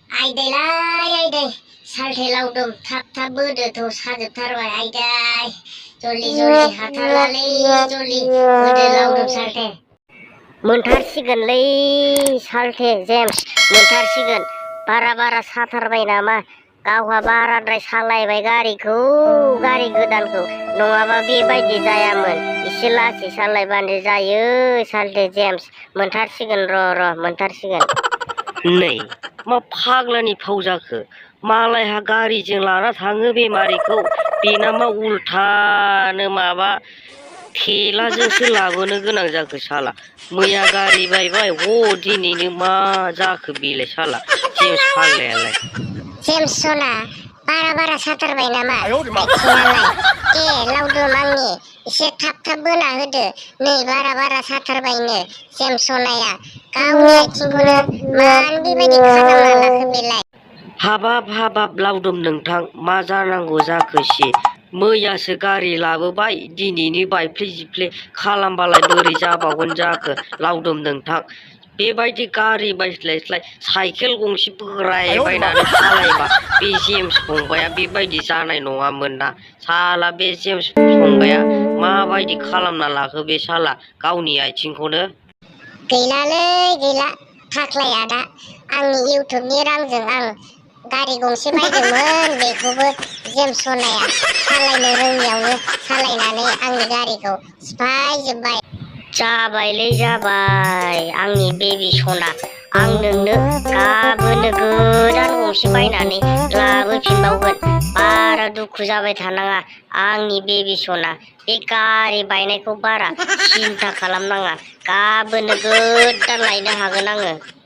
आयदैलाय आयदै सालथे लावदुम थाब थाब बोदोथ' साजोबथारबाय आयदै जल्दि जल्दि हाथारलालै जल्दि बोदो लावदुम सालथे मोनथारसिगोनलै सालथे जेम्स मोनथारसिगोन बारा बारा साथारबाय नामा गावहा बाराद्राय सालायबाय गारि गोदानखौ नङाबा बेबायदि जायामोन एसे लासै सालायबानो जायो सालथे जेम्स मोनथारसिगोन र' मोनथारसिगोन नै मा फाग्लानि फाव जाखो मालायहा गारिजों लाना थाङो बेमारिखौ बेना मा उल्थानो माबा थेलाजोंसो लाबोनो गोनां जाखो साला मैया गारि बायबाय दिनैनो मा जाखो बेलाय साला जेम्स फाग्लायालाय जेम्स सना बारा साथारबाय नामा आथिङालाय दे लावदुम आंनि एसे थाब बोना होदो नै बारा साथारबायनो जेम्स सनाया गावनि आथिंखौनो मानो बेबायदि खालामना लाखो बेलाय हाबाब लावदुम नोंथां मा जानांगौ जाखोसै मैयासो गारि लाबोबाय दिनैनो बायफ्ले जिफ्ले खालामबालाय बोरै जाबावगोन जाखो लावदुम नोंथां बेबायदि गारि बायस्लायस्लाय साइकेल गंसे बोरायबायनानै सालायबा बे जेम्स फंबाया बेबायदि जानाय नङामोन ना साला बे जेम्स फंबाया माबायदि खालामना लाखो बे साला गावनि आथिंखौनो गैला थाख्लाया दा आंनि इउटुबनि रांजों आं गारि गंसे बायदोंमोन बेखौबो जेम्स सनाया सालायनो रोङियावनो सालायनानै आंनि गारिखौ सिफायजोब्बाय जाबाय आंनि बेबि सना आं नोंनो गाबोननो गोदान गंसे बायनानै लाबोफिनबावगोन बारा दुखु जाबाय थानाङा आंनि बेबि सना बे गारि बायनायखौ बारा सिन्था खालामनाङा गाबोननो गोदान लायनो हागोन आङो।